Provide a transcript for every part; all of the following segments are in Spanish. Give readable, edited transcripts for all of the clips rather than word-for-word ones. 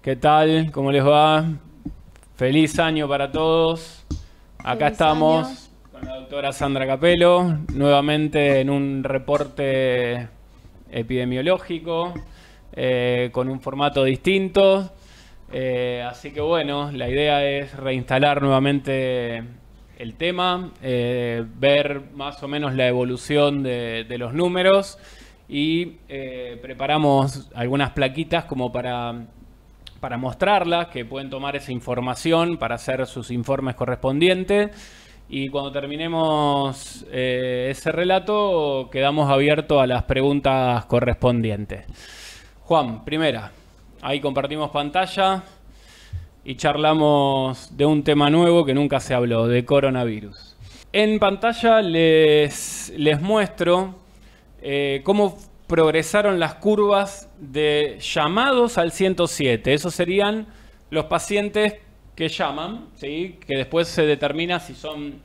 ¿Qué tal? ¿Cómo les va? Feliz año para todos. Acá Feliz estamos año. con la doctora Sandra Capello, nuevamente en un reporte epidemiológico, con un formato distinto. Así que bueno, la idea es reinstalar nuevamente el tema, ver más o menos la evolución de los números y preparamos algunas plaquitas como para mostrarlas, que pueden tomar esa información para hacer sus informes correspondientes. Y cuando terminemos ese relato, quedamos abiertos a las preguntas correspondientes. Juan, primera, ahí compartimos pantalla y charlamos de un tema nuevo que nunca se habló, de coronavirus. En pantalla les muestro cómo progresaron las curvas de llamados al 107. Esos serían los pacientes que llaman, ¿sí? Que después se determina si son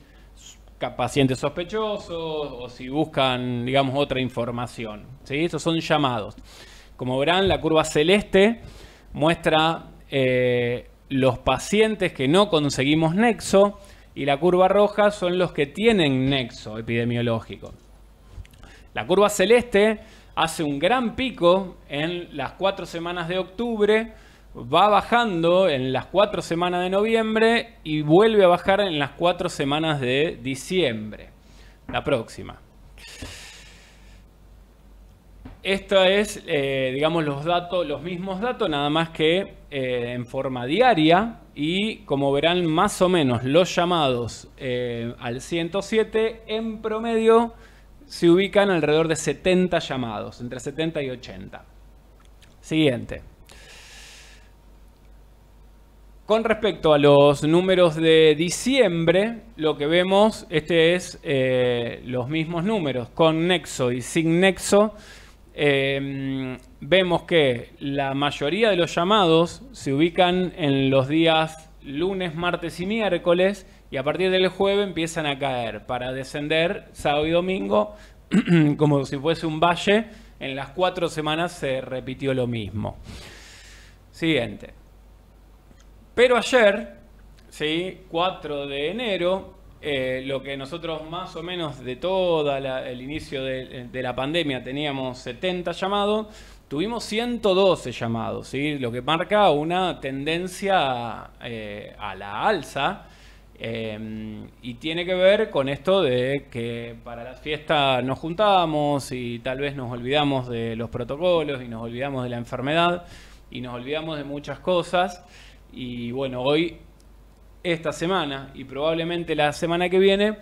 pacientes sospechosos o si buscan, digamos, otra información, ¿sí? Esos son llamados. Como verán, la curva celeste muestra los pacientes que no conseguimos nexo y la curva roja son los que tienen nexo epidemiológico. La curva celeste hace un gran pico en las 4 semanas de octubre, va bajando en las 4 semanas de noviembre y vuelve a bajar en las 4 semanas de diciembre. La próxima. Esto es, digamos, los mismos datos, nada más que en forma diaria. Y como verán, más o menos los llamados al 107 en promedio se ubican alrededor de 70 llamados, entre 70 y 80. Siguiente. Con respecto a los números de diciembre, lo que vemos, es los mismos números, con nexo y sin nexo. Vemos que la mayoría de los llamados se ubican en los días lunes, martes y miércoles, y a partir del jueves empiezan a caer para descender sábado y domingo como si fuese un valle. En las 4 semanas se repitió lo mismo. Siguiente. Pero ayer, ¿sí? 4 de enero, lo que nosotros más o menos de todo el inicio de la pandemia teníamos 70 llamados, tuvimos 112 llamados, ¿sí? Lo que marca una tendencia a la alza. Y tiene que ver con esto de que para las fiestas nos juntamos y tal vez nos olvidamos de los protocolos y nos olvidamos de la enfermedad y nos olvidamos de muchas cosas. Y bueno, hoy, esta semana y probablemente la semana que viene,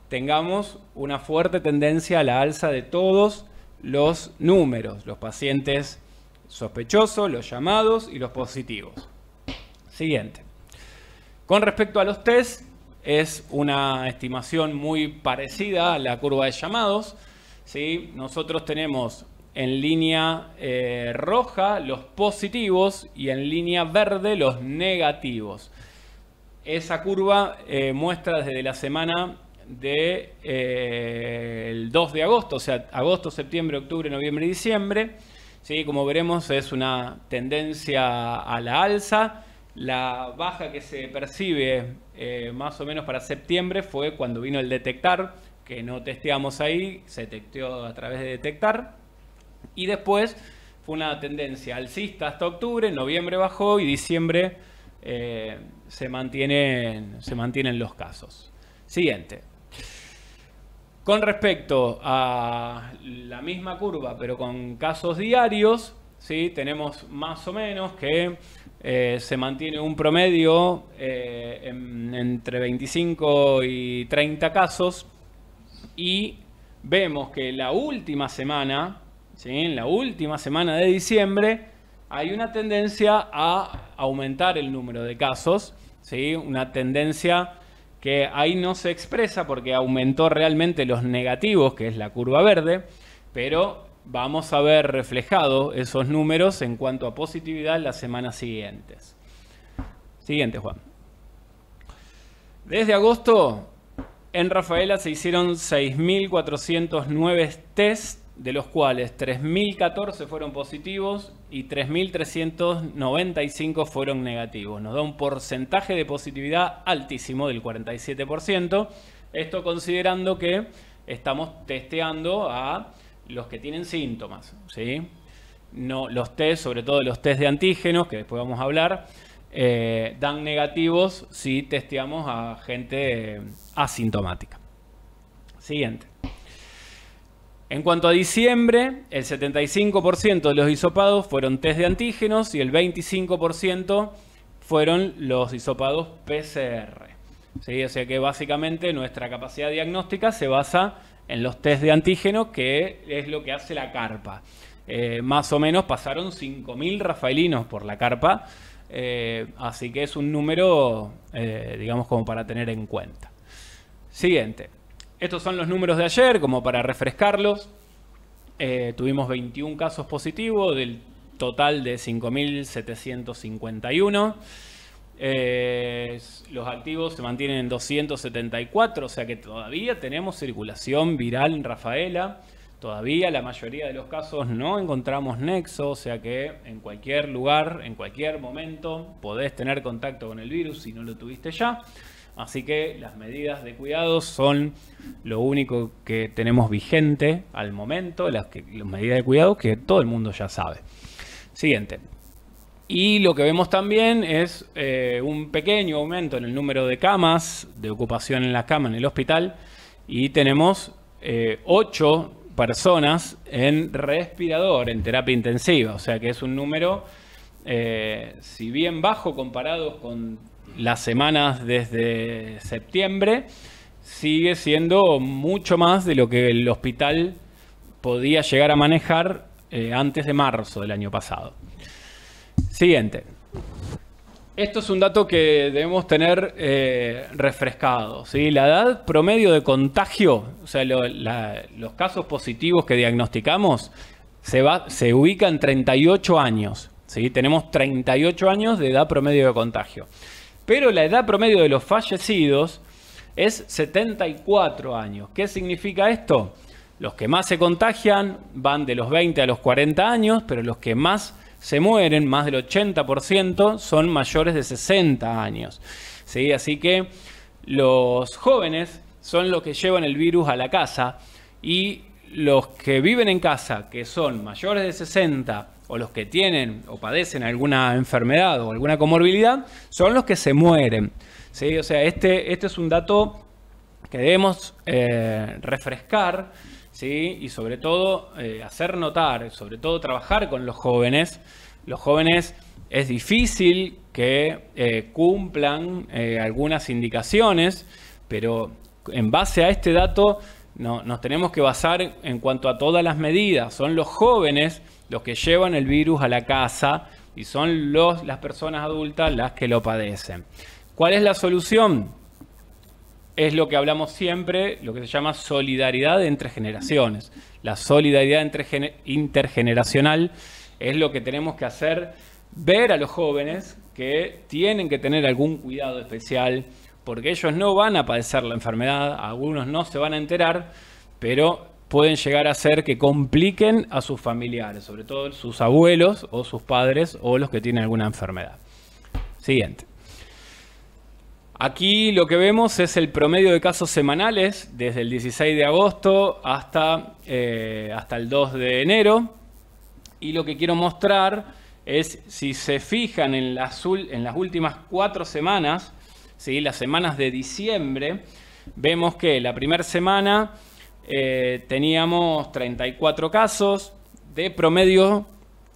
tengamos una fuerte tendencia a la alza de todos los números, los pacientes sospechosos, los llamados y los positivos. Siguiente. Con respecto a los test, es una estimación muy parecida a la curva de llamados, ¿sí? Nosotros tenemos en línea roja los positivos y en línea verde los negativos. Esa curva muestra desde la semana del 2 de agosto, o sea, agosto, septiembre, octubre, noviembre y diciembre. ¿Sí? Como veremos, es una tendencia a la alza. La baja que se percibe más o menos para septiembre fue cuando vino el detectar, que no testeamos ahí, se testeó a través de detectar. Y después fue una tendencia alcista hasta octubre, noviembre bajó y diciembre se mantienen los casos. Siguiente. Con respecto a la misma curva, pero con casos diarios, ¿sí? Tenemos más o menos que se mantiene un promedio entre 25 y 30 casos. Y vemos que la última semana, ¿sí? En la última semana de diciembre, hay una tendencia a aumentar el número de casos, ¿sí? Una tendencia que ahí no se expresa porque aumentó realmente los negativos, que es la curva verde, pero vamos a ver reflejados esos números en cuanto a positividad en las semanas siguientes. Siguiente, Juan. Desde agosto, en Rafaela se hicieron 6.409 test de los cuales 3.014 fueron positivos y 3.395 fueron negativos. Nos da un porcentaje de positividad altísimo del 47%. Esto considerando que estamos testeando a los que tienen síntomas, ¿sí? No, los test, sobre todo los test de antígenos, que después vamos a hablar, dan negativos si testeamos a gente asintomática. Siguiente. En cuanto a diciembre, el 75% de los hisopados fueron test de antígenos y el 25% fueron los hisopados PCR. ¿Sí? O sea que básicamente nuestra capacidad diagnóstica se basa en los test de antígeno, que es lo que hace la carpa. Más o menos pasaron 5.000 rafaelinos por la carpa, así que es un número, digamos, como para tener en cuenta. Siguiente. Estos son los números de ayer, como para refrescarlos. Tuvimos 21 casos positivos del total de 5.751. Los activos se mantienen en 274, o sea que todavía tenemos circulación viral en Rafaela. Todavía la mayoría de los casos no encontramos nexo, o sea que en cualquier lugar, en cualquier momento, podés tener contacto con el virus si no lo tuviste ya. Así que las medidas de cuidado son lo único que tenemos vigente al momento, las medidas de cuidado que todo el mundo ya sabe. Siguiente. Y lo que vemos también es un pequeño aumento en el número de camas, de ocupación en la cama en el hospital, y tenemos 8 personas en respirador, en terapia intensiva, o sea que es un número, si bien bajo comparado con las semanas desde septiembre, sigue siendo mucho más de lo que el hospital podía llegar a manejar antes de marzo del año pasado. Siguiente. Esto es un dato que debemos tener refrescado, ¿sí? La edad promedio de contagio, o sea, los casos positivos que diagnosticamos, se ubica en 38 años. ¿Sí? Tenemos 38 años de edad promedio de contagio. Pero la edad promedio de los fallecidos es 74 años. ¿Qué significa esto? Los que más se contagian van de los 20 a los 40 años, pero los que más se mueren, más del 80%, son mayores de 60 años. ¿Sí? Así que los jóvenes son los que llevan el virus a la casa, y los que viven en casa, que son mayores de 60, o los que tienen o padecen alguna enfermedad o alguna comorbilidad, son los que se mueren. ¿Sí? O sea, este es un dato que debemos refrescar, ¿sí? Y sobre todo hacer notar, sobre todo trabajar con los jóvenes. Los jóvenes es difícil que cumplan algunas indicaciones, pero en base a este dato nos tenemos que basar en cuanto a todas las medidas. Son los jóvenes los que llevan el virus a la casa y son las personas adultas las que lo padecen. ¿Cuál es la solución? Es lo que hablamos siempre, lo que se llama solidaridad entre generaciones. La solidaridad intergeneracional es lo que tenemos que hacer, ver a los jóvenes que tienen que tener algún cuidado especial, porque ellos no van a padecer la enfermedad, algunos no se van a enterar, pero pueden llegar a ser que compliquen a sus familiares, sobre todo sus abuelos o sus padres o los que tienen alguna enfermedad. Siguiente. Aquí lo que vemos es el promedio de casos semanales desde el 16 de agosto hasta el 2 de enero. Y lo que quiero mostrar es, si se fijan en las últimas 4 semanas, ¿sí? Las semanas de diciembre, vemos que la primera semana teníamos 34 casos de promedio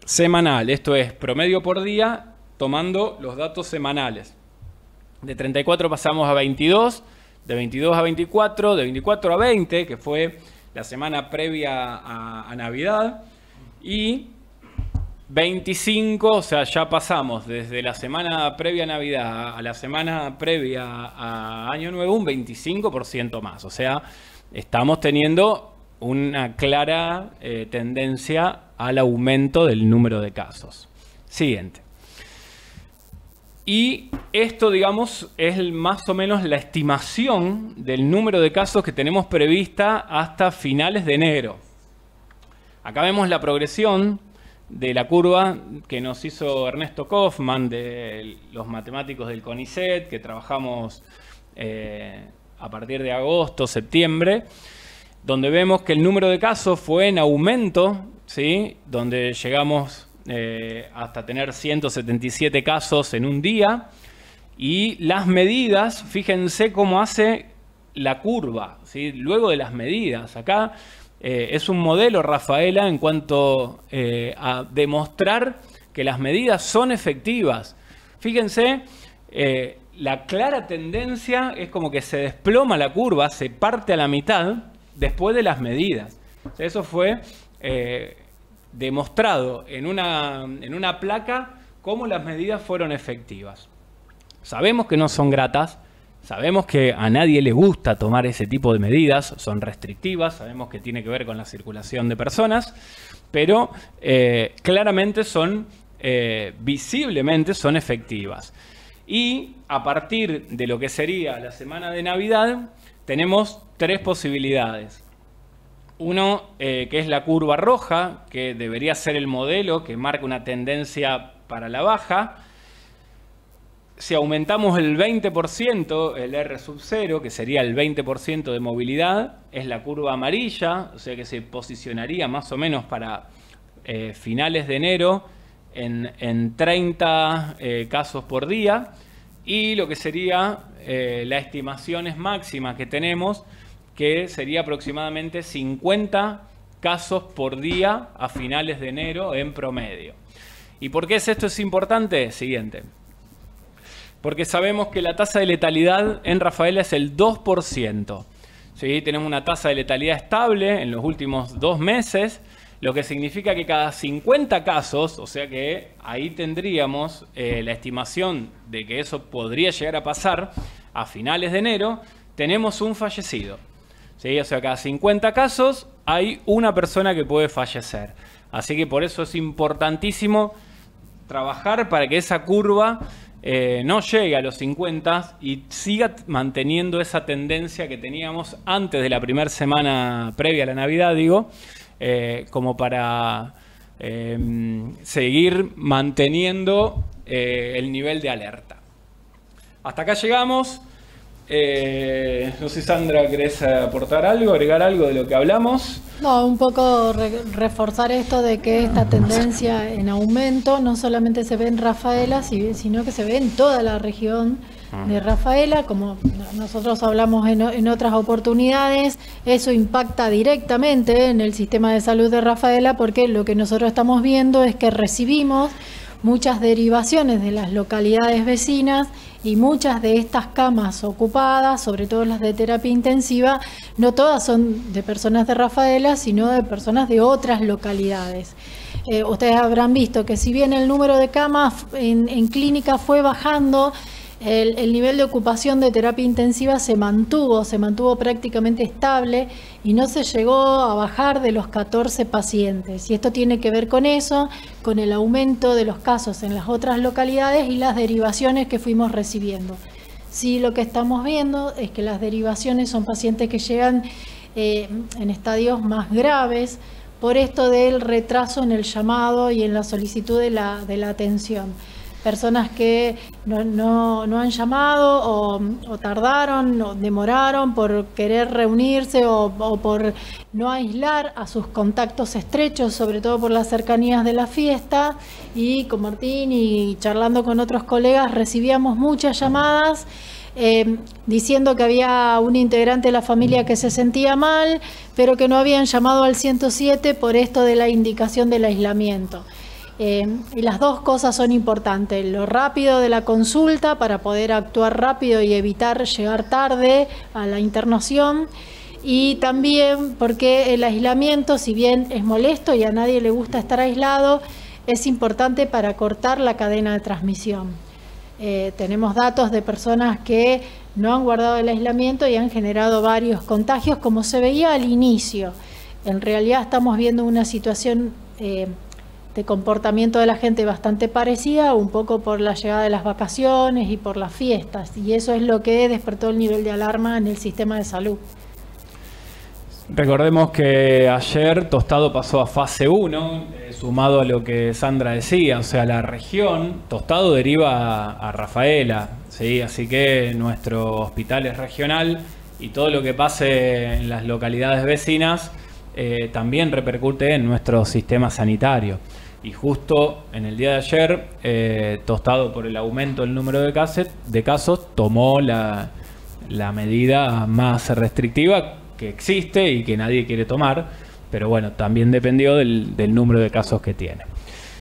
semanal. Esto es promedio por día tomando los datos semanales. De 34 pasamos a 22, de 22 a 24, de 24 a 20, que fue la semana previa a Navidad, y 25, o sea, ya pasamos desde la semana previa a Navidad a la semana previa a Año Nuevo un 25% más. O sea, estamos teniendo una clara tendencia al aumento del número de casos. Siguiente. Y esto, digamos, es más o menos la estimación del número de casos que tenemos prevista hasta finales de enero. Acá vemos la progresión de la curva que nos hizo Ernesto Kaufmann, de los matemáticos del CONICET, que trabajamos a partir de agosto, septiembre, donde vemos que el número de casos fue en aumento, ¿sí? Donde llegamos hasta tener 177 casos en un día. Y las medidas, fíjense cómo hace la curva, ¿sí? Luego de las medidas. Acá es un modelo, Rafaela, en cuanto a demostrar que las medidas son efectivas. Fíjense, la clara tendencia es como que se desploma la curva, se parte a la mitad después de las medidas. O sea, eso fue demostrado en una placa cómo las medidas fueron efectivas. Sabemos que no son gratas, sabemos que a nadie le gusta tomar ese tipo de medidas, son restrictivas, sabemos que tiene que ver con la circulación de personas, pero claramente son, visiblemente son efectivas. Y a partir de lo que sería la semana de Navidad, tenemos tres posibilidades. Uno, que es la curva roja, que debería ser el modelo que marca una tendencia para la baja. Si aumentamos el 20%, el R sub 0, que sería el 20% de movilidad, es la curva amarilla, o sea que se posicionaría más o menos para finales de enero en 30 casos por día. Y lo que sería la estimación máxima que tenemos, que sería aproximadamente 50 casos por día a finales de enero en promedio. ¿Y por qué esto es importante? Siguiente. Porque sabemos que la tasa de letalidad en Rafaela es el 2%. ¿Sí? Tenemos una tasa de letalidad estable en los últimos 2 meses, lo que significa que cada 50 casos, o sea que ahí tendríamos la estimación de que eso podría llegar a pasar a finales de enero, tenemos un fallecido. ¿Sí? O sea, cada 50 casos hay una persona que puede fallecer. Así que por eso es importantísimo trabajar para que esa curva no llegue a los 50 y siga manteniendo esa tendencia que teníamos antes de la primera semana previa a la Navidad, digo, como para seguir manteniendo el nivel de alerta. Hasta acá llegamos. No sé, Sandra, ¿querés aportar algo, agregar algo de lo que hablamos? No, un poco reforzar esto de que esta tendencia en aumento no solamente se ve en Rafaela, sino que se ve en toda la región de Rafaela. Como nosotros hablamos en otras oportunidades, eso impacta directamente en el sistema de salud de Rafaela, porque lo que nosotros estamos viendo es que recibimos muchas derivaciones de las localidades vecinas y muchas de estas camas ocupadas, sobre todo las de terapia intensiva, no todas son de personas de Rafaela, sino de personas de otras localidades. Ustedes habrán visto que si bien el número de camas en clínica fue bajando, el nivel de ocupación de terapia intensiva se mantuvo prácticamente estable y no se llegó a bajar de los 14 pacientes. Y esto tiene que ver con eso, con el aumento de los casos en las otras localidades y las derivaciones que fuimos recibiendo. Sí, lo que estamos viendo es que las derivaciones son pacientes que llegan en estadios más graves por esto del retraso en el llamado y en la solicitud de la atención. Personas que no han llamado o tardaron o demoraron por querer reunirse o por no aislar a sus contactos estrechos, sobre todo por las cercanías de la fiesta. Y con Martín y charlando con otros colegas recibíamos muchas llamadas diciendo que había un integrante de la familia que se sentía mal, pero que no habían llamado al 107 por esto de la indicación del aislamiento. Y las dos cosas son importantes: lo rápido de la consulta para poder actuar rápido y evitar llegar tarde a la internación, y también porque el aislamiento, si bien es molesto y a nadie le gusta estar aislado, es importante para cortar la cadena de transmisión. Tenemos datos de personas que no han guardado el aislamiento y han generado varios contagios, como se veía al inicio. En realidad estamos viendo una situación de comportamiento de la gente bastante parecida, un poco por la llegada de las vacaciones y por las fiestas, y eso es lo que despertó el nivel de alarma en el sistema de salud. Recordemos que ayer Tostado pasó a fase 1, sumado a lo que Sandra decía, o sea, la región, Tostado deriva a Rafaela, ¿sí? Así que nuestro hospital es regional y todo lo que pase en las localidades vecinas también repercute en nuestro sistema sanitario. Y justo en el día de ayer, Tostado, por el aumento del número de casos tomó la medida más restrictiva que existe y que nadie quiere tomar, pero bueno, también dependió del número de casos que tiene.